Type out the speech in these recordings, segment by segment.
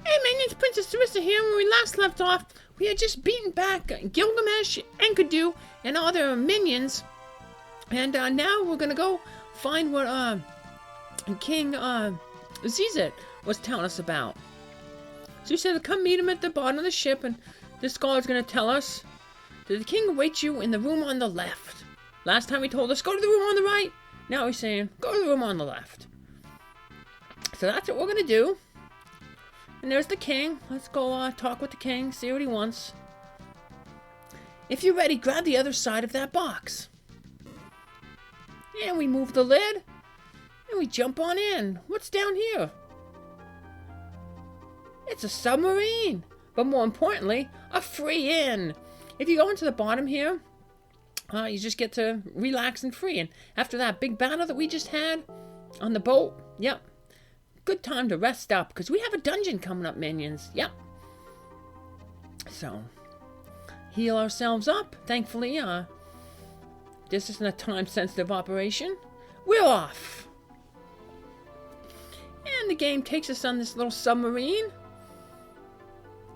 Hey minions, Princess Sarissa here. When we last left off, we had just beaten back Gilgamesh, Enkidu, and other minions. And now we're gonna go find what King Xezat was telling us about. So he said to come meet him at the bottom of the ship, and this scholar's gonna tell us that the king awaits you in the room on the left. Last time he told us, go to the room on the right. Now he's saying, go to the room on the left. So that's what we're gonna do. And there's the king. Let's go talk with the king, see what he wants. If you're ready, grab the other side of that box. And we move the lid. And we jump on in. What's down here? It's a submarine. But more importantly, a free in. If you go into the bottom here, you just get to relax and free. And after that big battle that we just had on the boat, yep. Good time to rest up, because we have a dungeon coming up, minions. Yep. So, heal ourselves up. Thankfully, this isn't a time-sensitive operation. We're off. And the game takes us on this little submarine.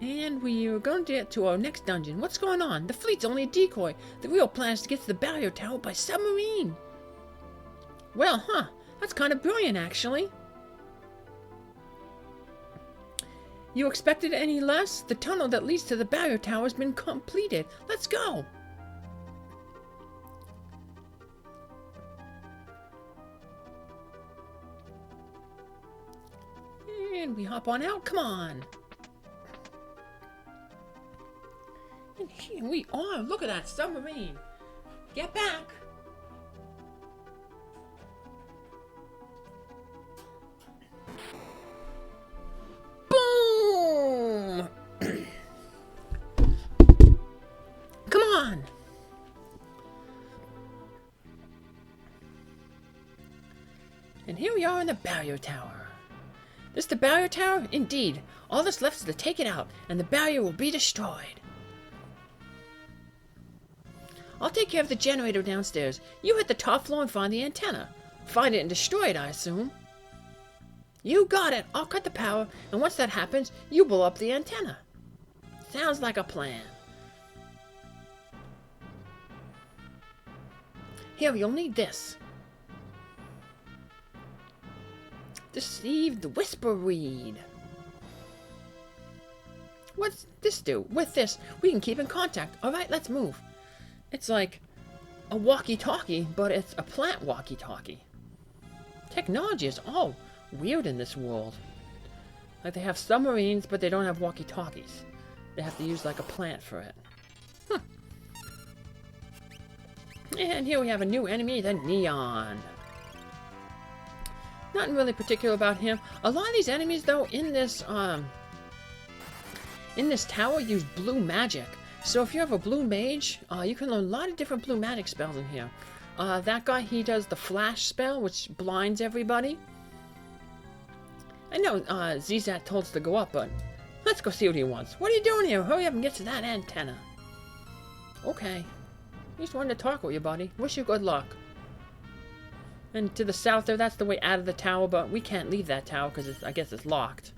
And we are going to get to our next dungeon. What's going on? The fleet's only a decoy. The real plan is to get to the barrier tower by submarine. Well, that's kind of brilliant, actually. You expected any less? The tunnel that leads to the barrier tower has been completed. Let's go! And we hop on out. Come on! And here we are. Look at that submarine. Get back! Come on! And here we are in the barrier tower. This the barrier tower? Indeed. All that's left is to take it out, and the barrier will be destroyed. I'll take care of the generator downstairs. You hit the top floor and find the antenna. Find it and destroy it, I assume. You got it. I'll cut the power, and once that happens, you blow up the antenna. Sounds like a plan. Here, you'll need this. Deceive the whisper reed. What's this do? With this, we can keep in contact. Alright, let's move. It's like a walkie-talkie, but it's a plant walkie-talkie. Technology is all weird in this world. Like they have submarines, but they don't have walkie-talkies. They have to use like a plant for it. And here we have a new enemy, the Neon. Nothing really particular about him. A lot of these enemies, though, in this tower use blue magic. So if you have a blue mage, you can learn a lot of different blue magic spells in here. That guy, he does the flash spell, which blinds everybody. I know Xezat told us to go up, but let's go see what he wants. What are you doing here? Hurry up and get to that antenna. Okay. Just wanted to talk with you, buddy. Wish you good luck. And to the south there, that's the way out of the tower, but we can't leave that tower because I guess it's locked.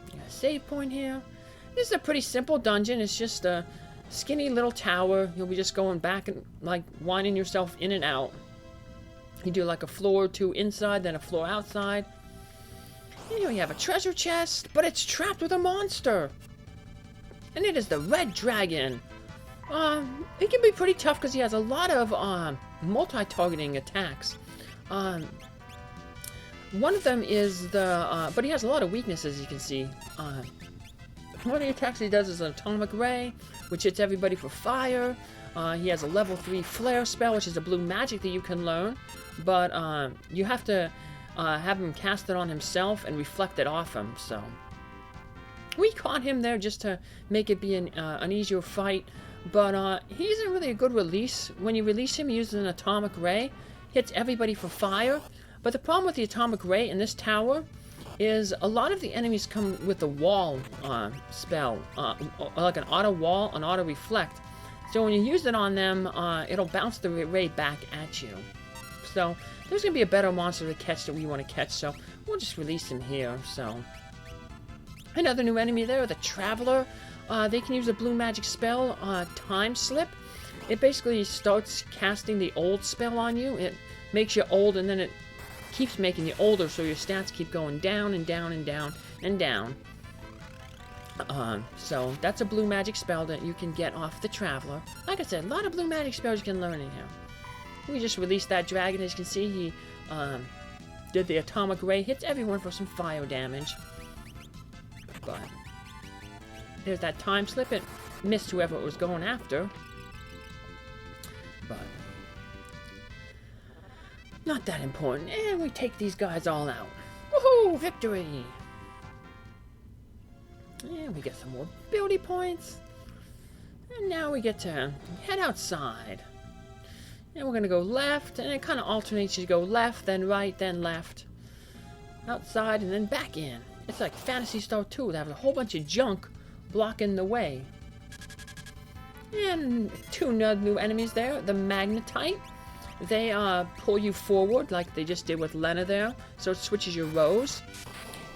Got a save point here. This is a pretty simple dungeon. It's just a skinny little tower. You'll be just going back and like winding yourself in and out. You do like a floor or two inside, then a floor outside. And here you have a treasure chest, but it's trapped with a monster. And it is the Red Dragon. It can be pretty tough because he has a lot of multi-targeting attacks. One of them is the, but he has a lot of weaknesses, you can see. One of the attacks he does is an atomic ray, which hits everybody for fire. He has a level 3 flare spell, which is a blue magic that you can learn, but you have to have him cast it on himself and reflect it off him. So we caught him there just to make it be an easier fight. But he isn't really a good release. When you release him, he uses an atomic ray. Hits everybody for fire. But the problem with the atomic ray in this tower is a lot of the enemies come with a wall spell. Like an auto wall, an auto reflect. So when you use it on them, it'll bounce the ray back at you. So there's going to be a better monster to catch that we want to catch. So we'll just release him here. So Another new enemy there, the Traveler. They can use a blue magic spell, Time Slip. It basically starts casting the old spell on you. It makes you old, and then it keeps making you older, so your stats keep going down and down and down and down. So that's a blue magic spell that you can get off the Traveler. Like I said, a lot of blue magic spells you can learn in here. We just released that dragon. As you can see, he did the atomic ray, hits everyone for some fire damage. But there's that time slip. It missed whoever it was going after. But not that important. And we take these guys all out. Woohoo! Victory! And we get some more ability points. And now we get to head outside. And we're going to go left. And it kind of alternates. You go left, then right, then left. Outside, and then back in. It's like Phantasy Star 2. They have a whole bunch of junk blocking the way. And two new enemies there. The Magnetite. They pull you forward like they just did with Lena there. So it switches your rows.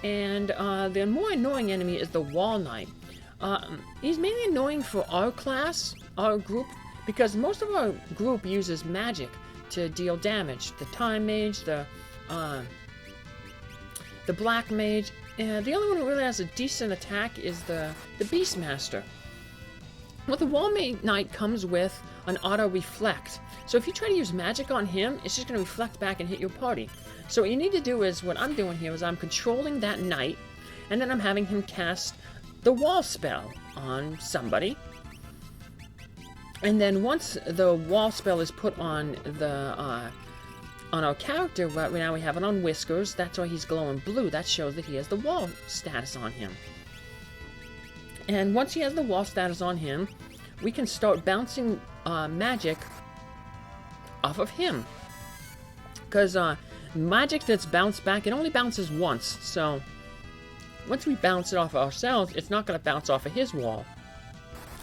And the more annoying enemy is the Wall Knight. He's mainly annoying for our class, our group, because most of our group uses magic to deal damage. The Time Mage, the Black Mage. The only one who really has a decent attack is the Beastmaster. Well, the Wall Knight comes with an auto reflect. So if you try to use magic on him, it's just going to reflect back and hit your party. So what you need to do is, what I'm doing here is I'm controlling that knight, and then I'm having him cast the wall spell on somebody. And then once the wall spell is put on the on our character, right now we have it on Whiskers. That's why he's glowing blue. That shows that he has the wall status on him. And once he has the wall status on him, we can start bouncing magic off of him. Because magic that's bounced back, it only bounces once. So once we bounce it off ourselves, it's not going to bounce off of his wall.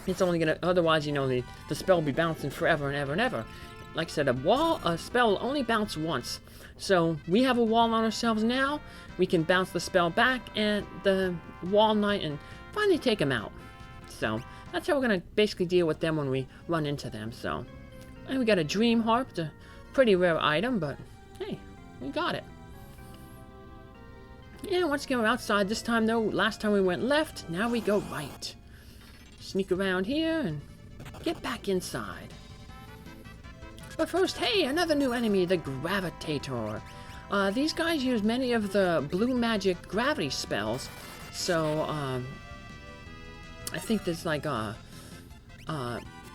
It's only going to, otherwise, you know, the spell will be bouncing forever and ever and ever. Like I said, a spell will only bounce once. So we have a wall on ourselves now. We can bounce the spell back at the Wall Knight and finally take him out. So that's how we're going to basically deal with them when we run into them. So, and we got a Dream Harp. It's a pretty rare item, but hey, we got it. And once again, we're outside. This time, though, last time we went left. Now we go right. Sneak around here and get back inside. But first, hey, another new enemy, the Gravitator. These guys use many of the blue magic gravity spells. So, I think there's like a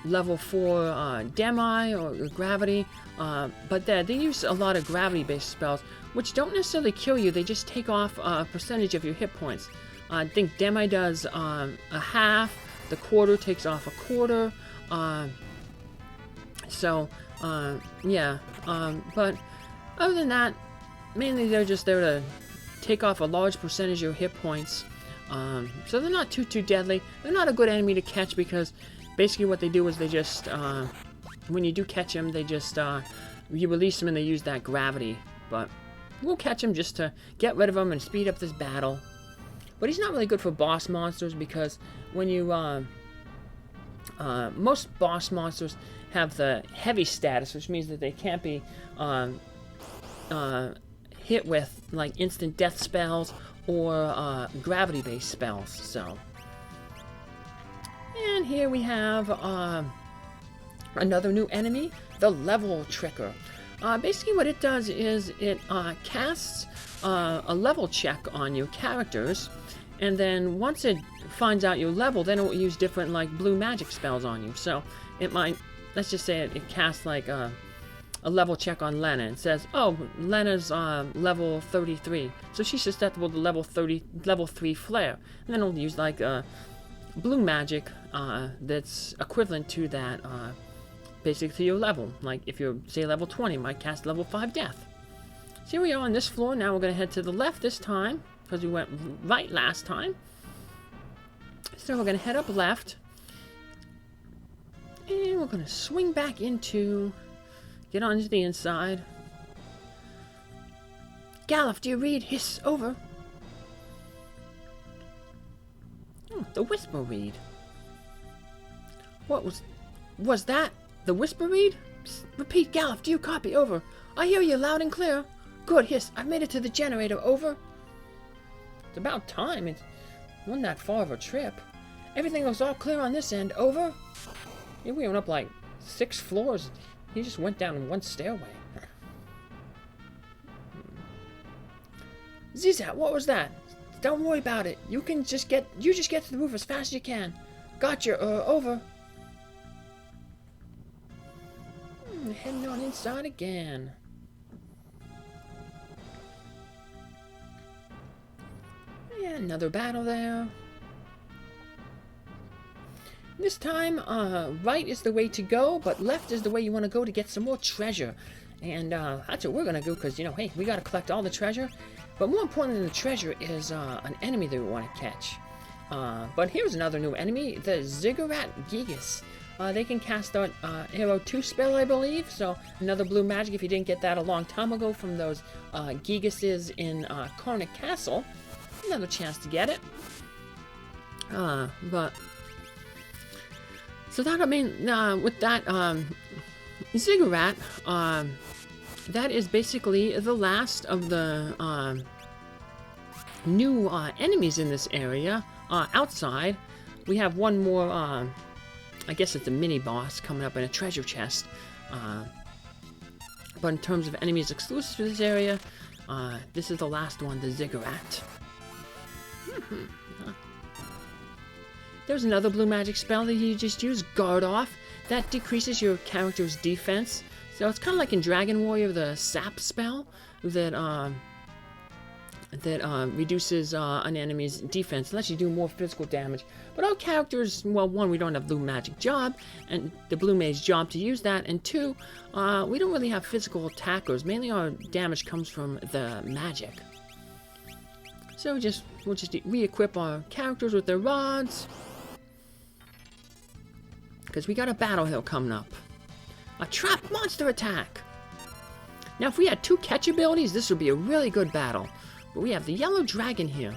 level 4 Demi or gravity. But they use a lot of gravity-based spells, which don't necessarily kill you. They just take off a percentage of your hit points. I think Demi does a half. The quarter takes off a quarter. Yeah. But other than that, mainly they're just there to take off a large percentage of your hit points. So they're not too deadly. They're not a good enemy to catch because basically what they do is they just, when you do catch them, they just, you release them and they use that gravity. But we'll catch them just to get rid of them and speed up this battle. But he's not really good for boss monsters because when you, most boss monsters have the heavy status, which means that they can't be hit with like instant death spells or gravity-based spells. So, and here we have another new enemy, the Level Tricker. Basically what it does is it casts a level check on your characters, and then once it finds out your level, then it will use different like blue magic spells on you. So it might, let's just say it casts like a level check on Lena and says, oh, Lena's level 33, so she's susceptible to level 3 flare, and then it'll use like blue magic that's equivalent to that, basically to your level. Like if you're, say, level 20, it might cast level 5 death. So here we are on this floor. Now we're going to head to the left this time because we went right last time. So we're going to head up left, and we're going to swing back into, get onto the inside. Galuf, do you read? Hiss, over. The whisper reed. What was that? The whisper reed? Psst, repeat, Galuf, do you copy? Over. I hear you loud and clear. Good, hiss. I've made it to the generator. Over. It's about time. It wasn't that far of a trip. Everything was all clear on this end. Over. Yeah, we went up like 6 floors. He just went down one stairway. Xezat, what was that? Don't worry about it. You just get to the roof as fast as you can. Gotcha. Over. Heading on inside again. Yeah, another battle there. This time, right is the way to go, but left is the way you want to go to get some more treasure. And that's what we're going to do, because, you know, hey, we got to collect all the treasure. But more important than the treasure is an enemy that we want to catch. But here's another new enemy, the Ziggurat Gigas. They can cast out Arrow 2 spell, I believe. So another blue magic if you didn't get that a long time ago from those Gigases in Surgate Castle. Another chance to get it. But so that, I mean, with that Ziggurat, that is basically the last of the new enemies in this area. Outside, we have one more, I guess it's a mini-boss coming up in a treasure chest. But in terms of enemies exclusive to this area, this is the last one, the Ziggurat. There's another blue magic spell that you just use, Guard Off. That decreases your character's defense. So it's kind of like in Dragon Warrior, the Sap spell that reduces an enemy's defense, lets you do more physical damage. But our characters, well, one, we don't have blue magic job, and the blue mage job to use that, and two, we don't really have physical attackers. Mainly our damage comes from the magic. So we'll just re-equip our characters with their rods, because we got a battle hill coming up. A trap monster attack! Now, if we had 2 catch abilities, this would be a really good battle. But we have the yellow dragon here.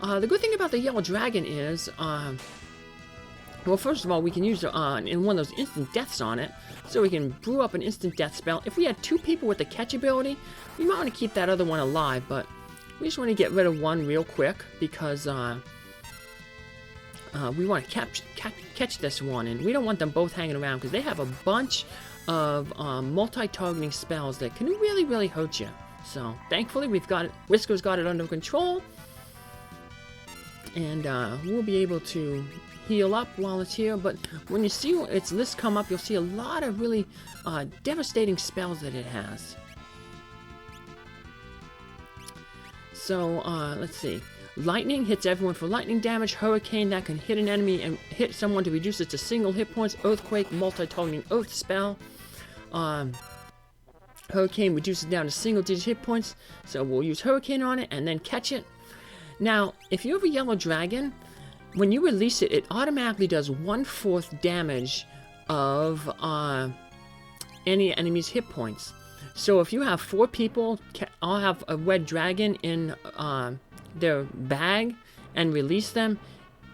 The good thing about the yellow dragon is, well, first of all, we can use in one of those instant deaths on it, so we can brew up an instant death spell. If we had 2 people with the catch ability, we might want to keep that other one alive, but we just want to get rid of one real quick, because we want to catch this one, and we don't want them both hanging around, because they have a bunch of multi-targeting spells that can really, really hurt you. So, thankfully, we've got it. Whisker's got it under control, and we'll be able to heal up while it's here. But when you see its list come up, you'll see a lot of really devastating spells that it has. So, let's see. Lightning hits everyone for lightning damage. Hurricane, that can hit an enemy and hit someone to reduce it to single hit points. Earthquake, multi-targeting earth spell. Hurricane reduces down to single-digit hit points, so we'll use Hurricane on it and then catch it. Now, if you have a yellow dragon, when you release it, it automatically does 1/4 damage of any enemy's hit points. So if you have 4 people all have a red dragon in their bag and release them,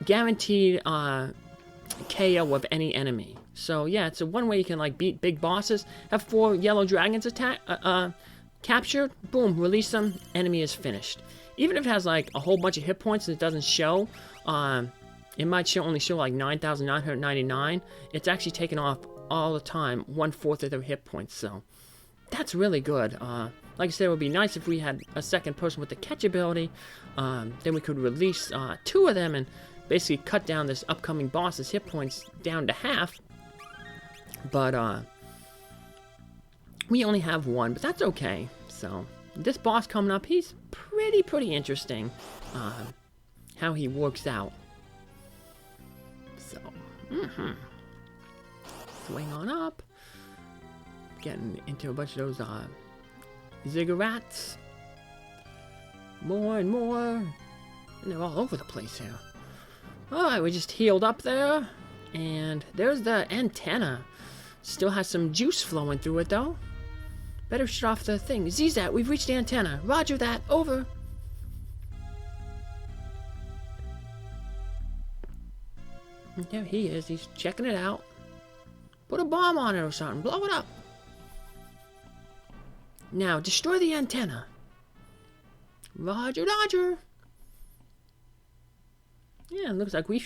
guaranteed KO of any enemy. So yeah, it's a one way you can like beat big bosses. Have 4 yellow dragons captured, boom, release them, enemy is finished. Even if it has like a whole bunch of hit points and it doesn't show, it might only show like 9,999. It's actually taken off all the time 1/4 of their hit points, so that's really good. Like I said, it would be nice if we had a second person with the catch ability. Then we could release 2 of them and basically cut down this upcoming boss's hit points down to half. But we only have 1, but that's okay. So this boss coming up, he's pretty interesting. How he works out. So, swing on up. Getting into a bunch of those Ziggurats. More and more. And they're all over the place here. Alright, we just healed up there. And there's the antenna. Still has some juice flowing through it though. Better shut off the thing. Xezat, we've reached the antenna. Roger that. Over. There he is. He's checking it out. Put a bomb on it or something. Blow it up. Now, destroy the antenna. Roger, Roger. Yeah, it looks like I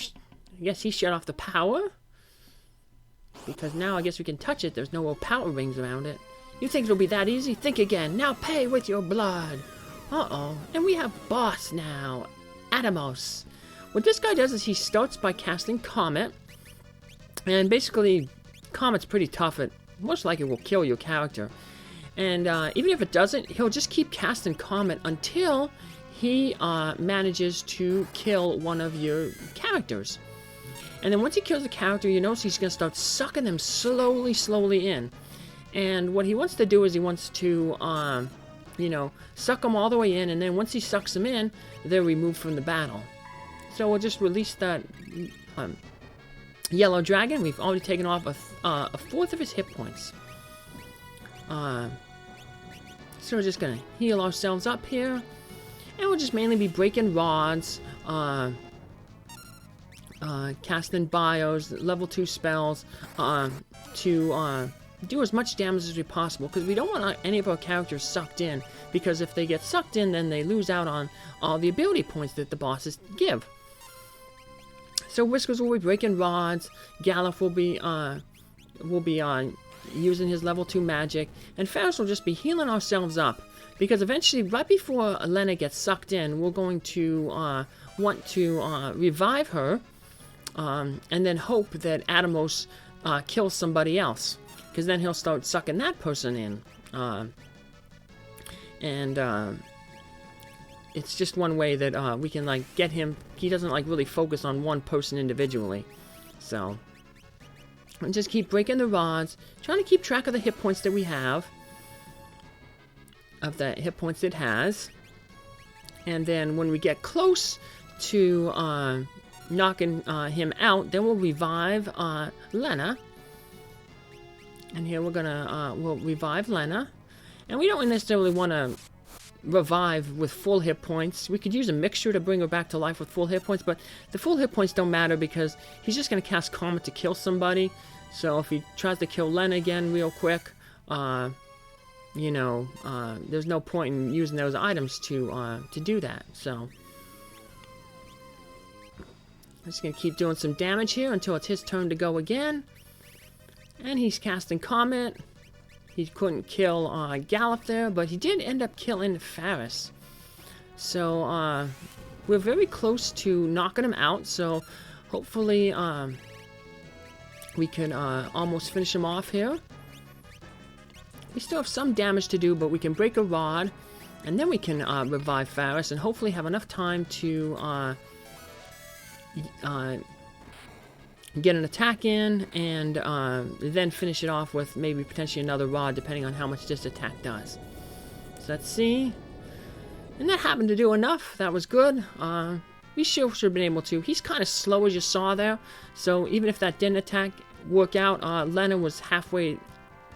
guess he shut off the power. Because now I guess we can touch it. There's no more power rings around it. You think it'll be that easy? Think again. Now pay with your blood. Uh-oh. And we have boss now. Atomos. What this guy does is he starts by casting Comet. And basically, Comet's pretty tough. It most likely will kill your character. And even if it doesn't, he'll just keep casting Comet until he manages to kill one of your characters. And then once he kills the character, you notice he's going to start sucking them slowly in. And what he wants to do is he wants to, you know, suck them all the way in. And then once he sucks them in, they're removed from the battle. So we'll just release that yellow dragon. We've already taken off a fourth of his hit points. So we're just going to heal ourselves up here. And we'll just mainly be breaking rods, casting bios, level 2 spells, to do as much damage as we possible, because we don't want any of our characters sucked in, because if they get sucked in, then they lose out on all the ability points that the bosses give. So Whiskers will be breaking rods, Gallif will be using his level 2 magic, and Ferris will just be healing ourselves up, because eventually, right before Lena gets sucked in, we're going to want to revive her, and then hope that Atomos kills somebody else, because then he'll start sucking that person in. It's just one way that we can like get him. He doesn't like really focus on one person individually. So and just keep breaking the rods, trying to keep track of the hit points that we have, of the hit points it has. And then when we get close to knocking him out, then we'll revive Lena. And here we're gonna we'll revive Lena. And we don't necessarily want to revive with full hit points. We could use a mixture to bring her back to life with full hit points, but the full hit points don't matter because he's just going to cast Comet to kill somebody. So if he tries to kill Lena again real quick, you know, there's no point in using those items to do that. So I'm just going to keep doing some damage here until it's his turn to go again. And he's casting Comet. He couldn't kill Gallif there, but he did end up killing Faris. So we're very close to knocking him out, so hopefully we can almost finish him off here. We still have some damage to do, but we can break a rod, and then we can revive Faris, and hopefully have enough time to get an attack in, and then finish it off with maybe potentially another rod, depending on how much this attack does. So let's see. And that happened to do enough. That was good. We should have been able to. He's kind of slow, as you saw there. So even if that didn't work out, Lena was halfway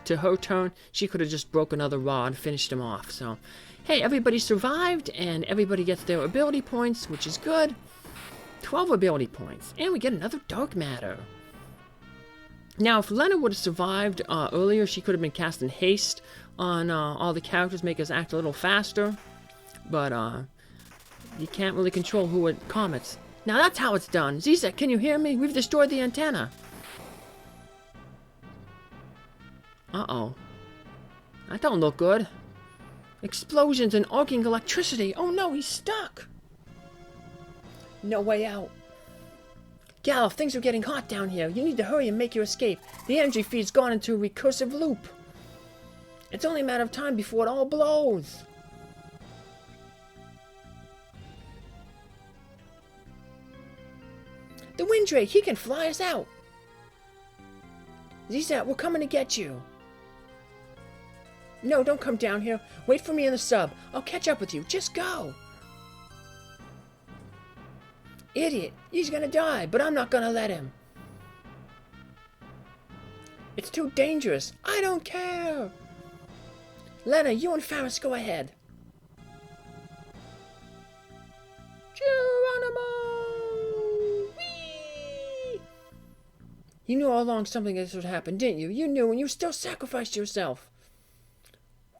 to her turn. She could have just broke another rod, finished him off. So, hey, everybody survived, and everybody gets their ability points, which is good. 12 ability points, and we get another dark matter. Now, if Lena would have survived earlier, she could have been casting haste on all the characters, make us act a little faster. But you can't really control who it comets. Now that's how it's done. Xezat, can you hear me? We've destroyed the antenna. Uh-oh. That don't look good. Explosions and arcing electricity. Oh no, he's stuck. No way out. Gallif, things are getting hot down here. You need to hurry and make your escape. The energy feed's gone into a recursive loop. It's only a matter of time before it all blows. The Windrake, he can fly us out. Xezat, we're coming to get you. No, don't come down here. Wait for me in the sub. I'll catch up with you. Just go. Idiot, he's gonna die, but I'm not gonna let him. It's too dangerous. I don't care. Lena, you and Faris go ahead. Geronimo! Whee! You knew all along something like this would happen, didn't you? You knew, and you still sacrificed yourself.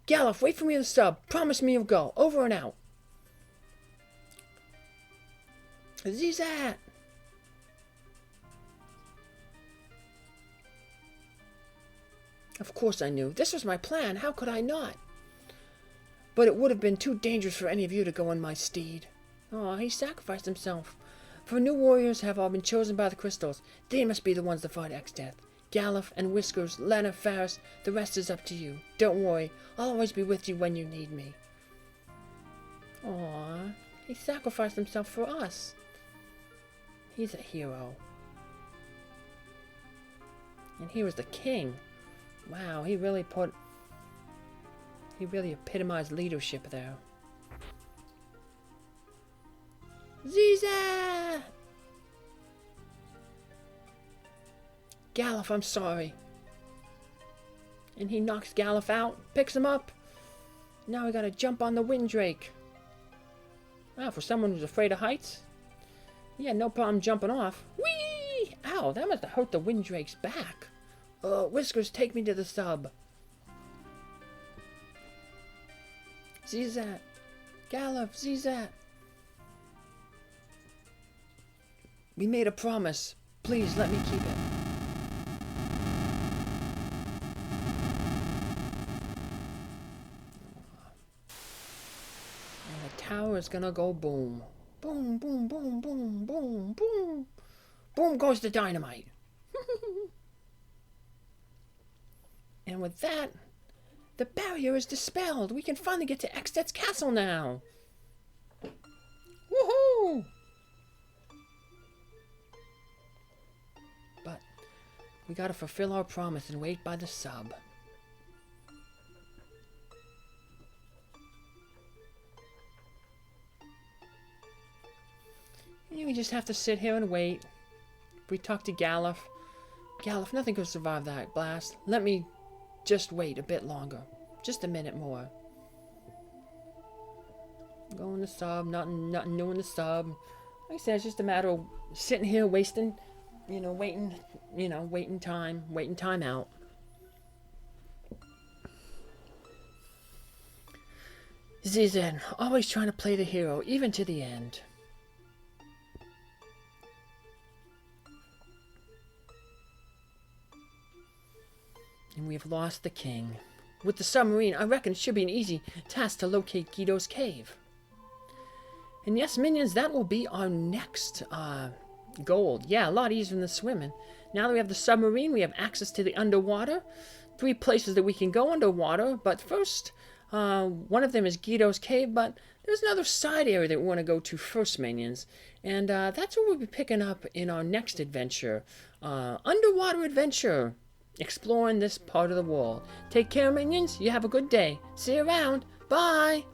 Galuf, wait for me in the sub. Promise me you'll go. Over and out. Xezat! Of course I knew. This was my plan. How could I not? But it would have been too dangerous for any of you to go on my steed. Oh, he sacrificed himself. For new warriors have all been chosen by the crystals. They must be the ones to fight Xdeath. Galuf and Whiskers, Lena, Faris, the rest is up to you. Don't worry. I'll always be with you when you need me. Aw, he sacrificed himself for us. He's a hero. And he was the king. Wow, he really epitomized leadership there. Xezat! Galuf, I'm sorry. And he knocks Galuf out, picks him up. Now we gotta jump on the Windrake. Wow, for someone who's afraid of heights, he had no problem jumping off. Whee! Ow, that must have hurt the Windrake's back. Whiskers, take me to the sub. Xezat. Galuf, Xezat. We made a promise. Please, let me keep it. And the tower is gonna go boom. Boom, boom, boom, boom, boom, boom. Boom goes the dynamite. And with that, the barrier is dispelled. We can finally get to Xezat's castle now. Woohoo! But we gotta fulfill our promise and wait by the sub. And we just have to sit here and wait. We talk to Galuf. Galuf, nothing could survive that blast. Let me just wait a bit longer. Just a minute more. Go in the sub, nothing new in the sub. Like I said, it's just a matter of sitting here waiting time out. Xezat, always trying to play the hero, even to the end. And we have lost the king. With the submarine, I reckon it should be an easy task to locate Guido's cave. And yes, minions, that will be our next goal. Yeah, a lot easier than swimming. Now that we have the submarine, we have access to the underwater. 3 places that we can go underwater. But first, one of them is Guido's cave, but there's another side area that we want to go to first, minions. And that's what we'll be picking up in our next adventure. Underwater adventure. Exploring this part of the world. Take care, minions. You have a good day. See you around. Bye.